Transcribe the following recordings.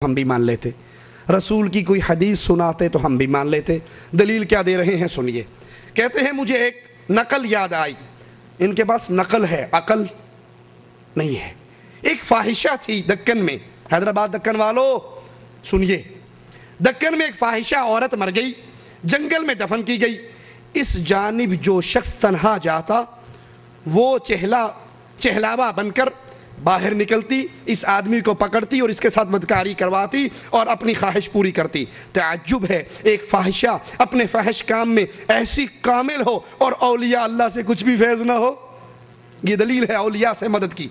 ہم بھی مان لیتے، رسول کی کوئی حدیث سناتے تو ہم بھی مان لیتے۔ دلیل کیا دے رہے ہیں سنیے، کہتے ہیں مجھے ایک نقل یاد آئی۔ ان کے پاس نقل ہے، عقل نہیں ہے۔ ایک فاحشہ تھی دکن میں، حیدرآباد دکن والو سنیے، دکن میں ایک فاحشہ عورت مر گئی، جنگل میں دفن کی گئی۔ اس جانب جو شخص تنہا جاتا وہ چہلاوا بن کر باہر نکلتی، اس آدمی کو پکڑتی اور اس کے ساتھ بدکاری کرواتی اور اپنی خواہش پوری کرتی۔ تعجب ہے، ایک فاحشہ اپنے فحش کام میں ایسی کامل ہو اور اولیاء اللہ سے کچھ بھی فیض نہ ہو۔ یہ دلیل ہے اولیاء سے مدد کی۔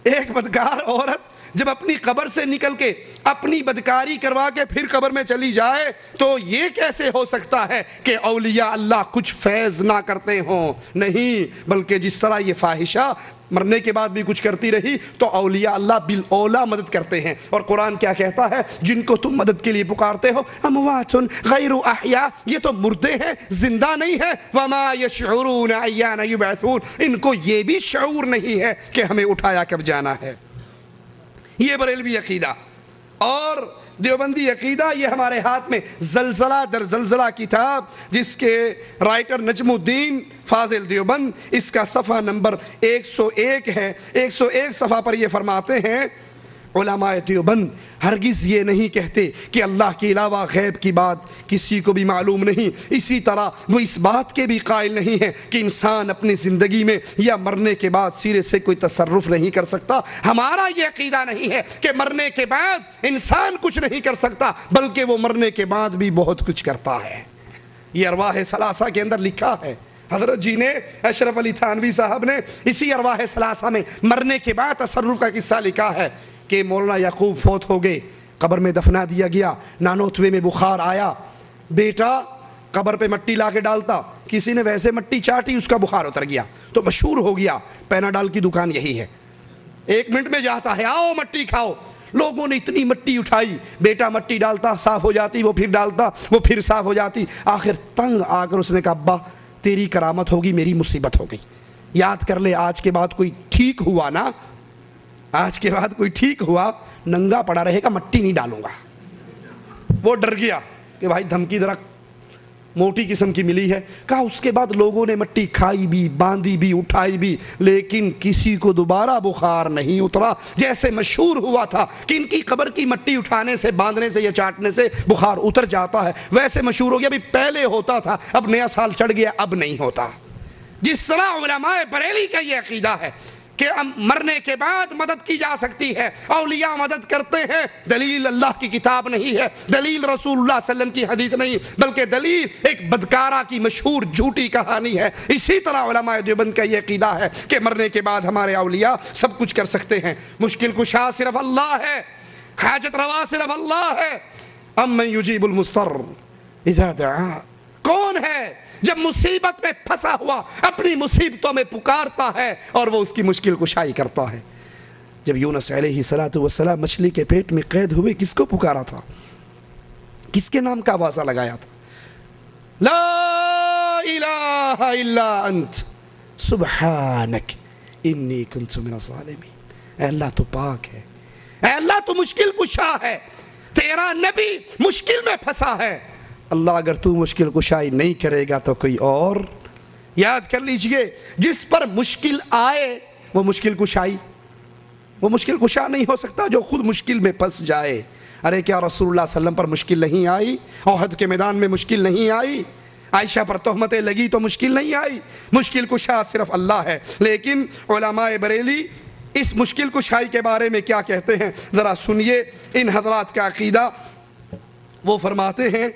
ایک بدکار عورت جب اپنی قبر سے نکل کے اپنی بدکاری کروا کے پھر قبر میں چلی جائے تو یہ کیسے ہو سکتا ہے کہ اولیاء اللہ کچھ فیض نہ کرتے ہوں؟ نہیں، بلکہ جس طرح یہ فاحشہ مرنے کے بعد بھی کچھ کرتی رہی تو اولیاء اللہ بالاولیٰ مدد کرتے ہیں۔ اور قرآن کیا کہتا ہے؟ جن کو تم مدد کے لیے پکارتے ہو اموات غیر احیاء، یہ تو مردے ہیں، زندہ نہیں ہے۔ وما یشعرون ایان یبعثون، ان کو یہ بھی شعور نہیں ہے کہ ہمیں اٹھایا کب جانا ہے۔ یہ بریلوی عقیدہ اور دیوبندی عقیدہ، یہ ہمارے ہاتھ میں زلزلہ در زلزلہ کتاب جس کے رائٹر نجم الدین فاضل دیوبند، اس کا صفحہ نمبر 101 ہے۔ 101 صفحہ پر یہ فرماتے ہیں علماء دیوبند ہرگز یہ نہیں کہتے کہ اللہ کے علاوہ غیب کی بات کسی کو بھی معلوم نہیں، اسی طرح وہ اس بات کے بھی قائل نہیں ہے کہ انسان اپنی زندگی میں یا مرنے کے بعد سرے سے کوئی تصرف نہیں کر سکتا۔ ہمارا یہ عقیدہ نہیں ہے کہ مرنے کے بعد انسان کچھ نہیں کر سکتا، بلکہ وہ مرنے کے بعد بھی بہت کچھ کرتا ہے۔ یہ ارواح ثلاثہ کے اندر لکھا ہے، حضرت جی نے، اشرف علی تھانوی صاحب نے اسی ارواح ثلاثہ میں مرنے کے بعد تصرف کا قصہ لکھا ہے کہ مولانا یعقوب فوت ہو گئے، قبر میں دفنا دیا گیا، نانوتوے میں بخار آیا، بیٹا قبر پہ مٹی لا کے ڈالتا، کسی نے ویسے مٹی چاٹی، اس کا بخار اتر گیا تو مشہور ہو گیا، پیناڈال کی دکان یہی ہے، 1 منٹ میں جاتا ہے، آؤ مٹی کھاؤ۔ لوگوں نے اتنی مٹی اٹھائی، بیٹا مٹی ڈالتا، صاف ہو جاتی، وہ پھر ڈالتا، وہ پھر صاف ہو جاتی۔ آخر تنگ آ کر اس نے کہا ابا تیری کرامت ہوگی، میری مصیبت ہو گئی، یاد کر لے آج کے بعد کوئی ٹھیک ہوا نا، آج کے بعد کوئی ٹھیک ہوا ننگا پڑا رہے گا، مٹی نہیں ڈالوں گا۔ وہ ڈر گیا کہ بھائی دھمکی ذرا موٹی قسم کی ملی ہے۔ کہا اس کے بعد لوگوں نے مٹی کھائی بھی، باندھی بھی، اٹھائی بھی، لیکن کسی کو دوبارہ بخار نہیں اترا۔ جیسے مشہور ہوا تھا کہ ان کی قبر کی مٹی اٹھانے سے، باندھنے سے یا چاٹنے سے بخار اتر جاتا ہے، ویسے مشہور ہو گیا۔ بھی پہلے ہوتا تھا، اب نیا سال چڑھ گیا، اب نہیں ہوتا۔ جس طرح علماء بریلی کا یہ عقیدہ ہے کہ مرنے کے بعد مدد کی جا سکتی ہے، اولیاء مدد کرتے ہیں، دلیل اللہ کی کتاب نہیں ہے، دلیل رسول اللہ صلی اللہ علیہ وسلم کی حدیث نہیں، بلکہ دلیل ایک بدکارہ کی مشہور جھوٹی کہانی ہے۔ اسی طرح علماء دیوبند کا یہ عقیدہ ہے کہ مرنے کے بعد ہمارے اولیاء سب کچھ کر سکتے ہیں۔ مشکل کشا صرف اللہ ہے، حاجت روا صرف اللہ ہے۔ امن یجیب المضطر اذا دعا، کون ہے جب مصیبت میں پھنسا ہوا اپنی مصیبتوں میں پکارتا ہے اور وہ اس کی مشکل کشائی کرتا ہے؟ جب یونس علیہ السلام مچھلی کے پیٹ میں قید ہوئے کس کو پکارا تھا؟ کس کے نام کا آوازہ لگایا تھا؟ لا الہ الا انت سبحانک انی کنت من الظالمین۔ اے اللہ تو پاک ہے، اے اللہ تو مشکل کشا ہے، تیرا نبی مشکل میں پھنسا ہے، اللہ اگر تو مشکل کشائی نہیں کرے گا تو کوئی اور۔ یاد کر لیجئے جس پر مشکل آئے وہ مشکل کشائی، وہ مشکل کشا نہیں ہو سکتا جو خود مشکل میں پھنس جائے۔ ارے کیا رسول اللہ صلی اللہ علیہ وسلم پر مشکل نہیں آئی؟ احد کے میدان میں مشکل نہیں آئی؟ عائشہ پر تہمتیں لگی تو مشکل نہیں آئی؟ مشکل کشا صرف اللہ ہے۔ لیکن علماء بریلی اس مشکل کشائی کے بارے میں کیا کہتے ہیں ذرا سنیے۔ ان حضرات کا عقیدہ، وہ فرماتے ہیں،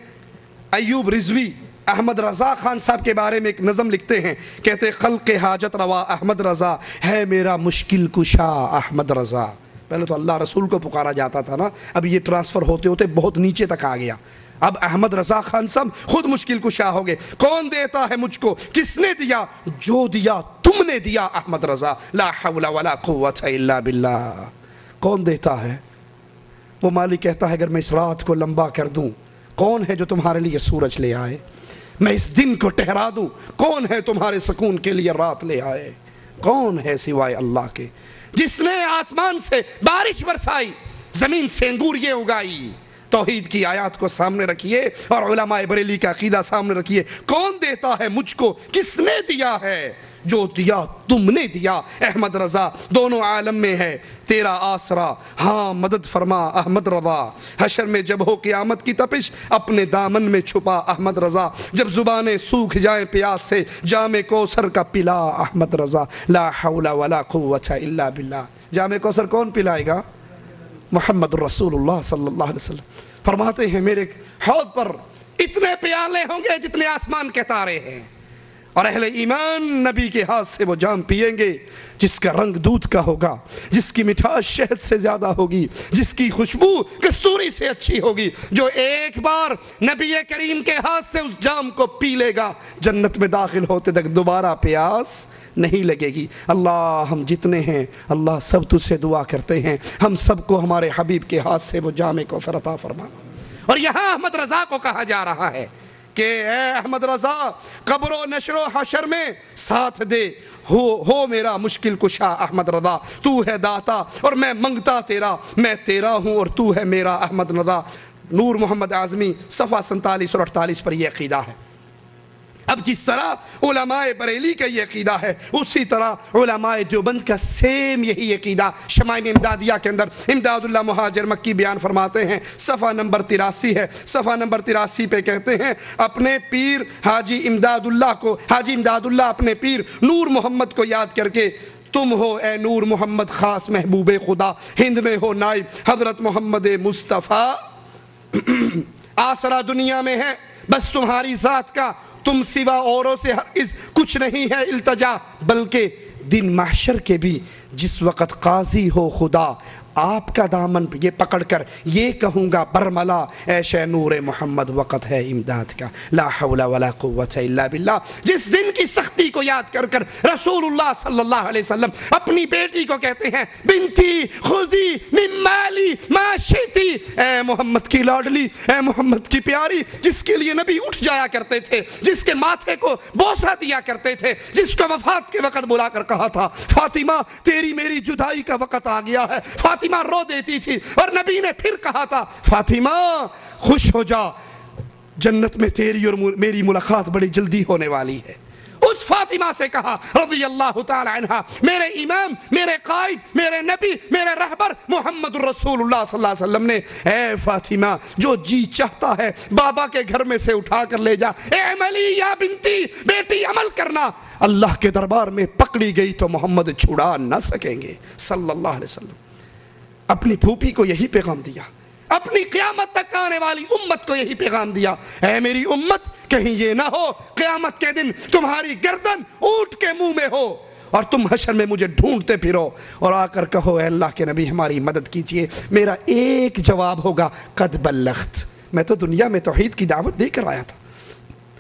ایوب رضوی احمد رضا خان صاحب کے بارے میں ایک نظم لکھتے ہیں، کہتے خلق حاجت روا احمد رضا ہے میرا مشکل کشا احمد رضا۔ پہلے تو اللہ رسول کو پکارا جاتا تھا نا، اب یہ ٹرانسفر ہوتے ہوتے بہت نیچے تک آ گیا، اب احمد رضا خان صاحب خود مشکل کشا ہو گئے۔ کون دیتا ہے مجھ کو؟ کس نے دیا؟ جو دیا تم نے دیا احمد رضا، لا حول ولا قوت الا باللہ۔ کون دیتا ہے؟ وہ مالک کہتا ہے اگر میں اس رات کو لمبا کر دوں کون ہے جو تمہارے لیے سورج لے آئے؟ میں اس دن کو ٹھہرا دوں کون ہے تمہارے سکون کے لیے رات لے آئے؟ کون ہے سوائے اللہ کے؟ جس نے آسمان سے بارش برسائی، ज़मीन से अंगूर ये उगाई। तौहीद की आयत को सामने रखिए और उलमाए बरेली का अकीदा सामने रखिए। कौन देता है मुझको, किसने दिया है, जो दिया तुमने दिया। अहमद रज़ा दोनों आलम में है तेरा आसरा, हाँ मदद फरमा अहमद रज़ा। हशर में जब हो क़यामत की तपिश, अपने दामन में छुपा अहमद रज़ा। जब ज़ुबानें सूख जाएं प्यास से, जामे कौसर का पिला अहमद रज़ा। ला हौला वला कुव्वता इल्ला बिल्लाह। जामे कौसर कौन पिलाएगा? मुहम्मद रसूलुल्लाह सल्लल्लाहु अलैहि वसल्लम फरमाते हैं मेरे हौद पर इतने प्याले होंगे जितने आसमान के तारे हैं, और अहले ईमान नबी के हाथ से वो जाम पिएंगे जिसका रंग दूध का होगा, जिसकी मिठास शहद से ज़्यादा होगी, जिसकी खुशबू कस्तूरी से अच्छी होगी। जो एक बार नबी करीम के हाथ से उस जाम को पी लेगा, जन्नत में दाखिल होते तक दोबारा प्यास नहीं लगेगी। अल्लाह हम जितने हैं, अल्लाह सब तुझसे दुआ करते हैं हम सबको हमारे हबीब के हाथ से वो जाम कौसर अता फरमा। और यहाँ अहमद रज़ा को कहा जा रहा है कि ए अहमद रज़ा, कब्रो नशरो हशर में साथ दे, हो मेरा मुश्किल कुशा अहमद रज़ा। तू है दाता और मैं मंगता तेरा, मैं तेरा हूँ और तू है मेरा अहमद रज़ा। नूर मोहम्मद आज़मी सफ़ा 47 और 48 पर यह अक़ीदा है। अब जिस तरह उलमाए बरेली का ये अक़ीदा है, उसी तरह उलमाए देवबंद का सेम यही अक़ीदा शमाइल इमदादिया के अंदर इमदादुल्लाह मुहाजिर मक्की बयान फरमाते हैं। सफ़ा नंबर 83 है। सफ़ा नंबर 83 पे कहते हैं अपने पीर हाजी इमदादुल्लाह को, हाजी इमदादुल्लाह अपने पीर नूर मोहम्मद को याद करके, तुम हो ए नूर मोहम्मद ख़ास महबूब खुदा, हिंद में हो नाइब हज़रत मोहम्मद मुस्तफ़ा, आसरा दुनिया में है बस तुम्हारी ज़ात का, तुम सिवा औरों से हरगिज़ कुछ नहीं है इल्तजा, बल्कि दिन महशर के भी जिस वक़्त काजी हो खुदा, आपका दामन ये पकड़कर ये कहूँगा बरमला ऐशे नूर मोहम्मद वक़्त है इमदाद का। ला हौला वला कुव्वता इल्ला बिल्लाह। जिस दिन की सख्ती को याद कर कर रसूलुल्लाह सल्लल्लाहु अलैहि वसल्लम अपनी बेटी को कहते हैं बिनती खुदी मिन माली मा शिती, ए मोहम्मद की लाडली, ए मोहम्मद की प्यारी, जिसके लिए नबी उठ जाया करते थे, जिसके माथे को बोसा दिया करते थे, जिसको वफात के वक़्त बुलाकर कहा था फातिमा तेरी मेरी जुदाई का वक़्त आ गया है, फातिमा रो देती थी। और नबी ने फिर कहा था फातिमा खुश हो जा, जन्नत में तेरी और मेरी मुलाकात बड़ी जल्दी होने वाली है। उस फातिमा से कहा रज़ी अल्लाह ताला अन्हा, मेरे इमाम, मेरे कायद, मेरे नबी, मेरे रहबर मोहम्मद रसूलुल्लाह सल्लल्लाहु अलैहि वसल्लम ने, ए फातिमा जो जी चाहता है बाबा के घर में से उठा कर ले जा, ए अमली या बिनती, बेटी अमल करना। अल्लाह के दरबार में पकड़ी गई तो मोहम्मद छुड़ा न सकेंगे सल्लल्लाहु अलैहि वसल्लम। अपनी फूफी को यही पैगाम दिया, अपनी क़यामत तक आने वाली उम्मत को यही पैगाम दिया, ऐ मेरी उम्मत कहीं ये ना हो क़यामत के दिन तुम्हारी गर्दन ऊंट के मुंह में हो और तुम हशर में मुझे ढूंढते फिरो और आकर कहो ऐ अल्लाह के नबी हमारी मदद कीजिए। मेरा एक जवाब होगा कद बल्लग़त, मैं तो दुनिया में तौहीद की दावत देकर आया था,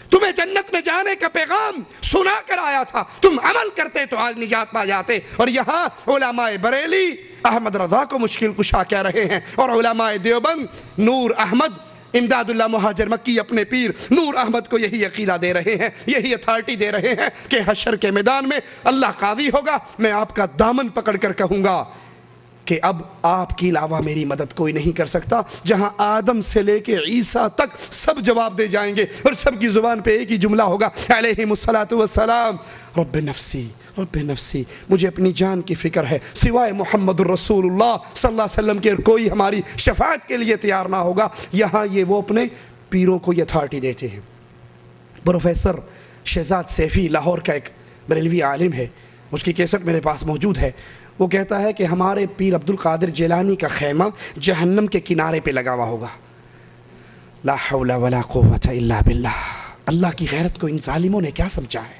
तुम्हें जन्नत में जाने का पैगाम सुना कर आया था, तुम अमल करते तो आज निजात पा जाते। और यहाँ उलमाए बरेली अहमद रज़ा को मुश्किल कुशा कह रहे हैं और उलमाए देवबंद नूर अहमद इमदादुल्लाह मुहाजिर मक्की अपने पीर नूर अहमद को यही अक़ीदा दे रहे हैं, यही अथॉरिटी दे रहे हैं कि हशर के मैदान में अल्लाह काज़ी होगा, मैं आपका दामन पकड़ कर कहूँगा कि अब आपके अलावा मेरी मदद कोई नहीं कर सकता। जहां आदम से लेके ईसा तक सब जवाब दे जाएंगे और सबकी ज़ुबान पे एक ही जुमला होगा अलैहिमुस्सलातु वस्सलाम रब्बे नफ्सी, मुझे अपनी जान की फ़िक्र है, सिवाय मोहम्मद रसूलुल्लाह सल्लल्लाहु अलैहि वसल्लम के कोई हमारी शफाअत के लिए तैयार ना होगा। यहाँ ये वो अपने पीरों को ये अथॉरिटी देते हैं। प्रोफेसर शहजाद सैफ़ी लाहौर का एक बरेलवी आलिम है, उसकी कैसेट मेरे पास मौजूद है। वो कहता है कि हमारे पीर अब्दुल कादिर जिलानी का खैमा जहन्नम के किनारे पे लगा हुआ होगा। ला हौला वला कुव्वता इल्ला बिल्लाह। अल्लाह की गैरत को इन जालिमों ने क्या समझा है,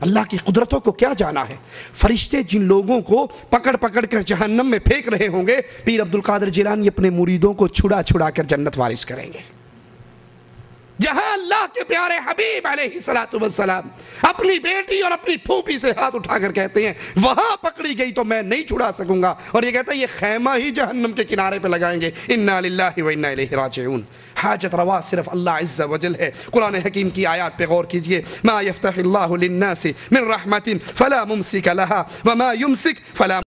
अल्लाह की कुदरतों को क्या जाना है। फरिश्ते जिन लोगों को पकड़ पकड़ कर जहन्नम में फेंक रहे होंगे, पीर अब्दुल कादिर जिलानी अपने मुरीदों को छुड़ा छुड़ा कर जन्नत वारिस करेंगे। जहां अल्लाह के प्यारे हबीब अलैहिस्सलातु वस्सलाम अपनी बेटी और अपनी फूफी से हाथ उठाकर कहते हैं वहां पकड़ी गई तो मैं नहीं छुड़ा सकूंगा, और ये कहता है ये खैमा ही जहन्नम के किनारे पे लगाएंगे। इन्ना लिल्लाहि व इन्ना इलैहि राजिऊन। हाजत रवा सिर्फ अल्लाह इज़्ज़ा वजल है। कुरान हकीम की आयत पे गौर कीजिए, मा यफ्तहिल्लाहु लिन्नासि मिन रहमतिन फला मुमसिक लहा व मा युमसिक फला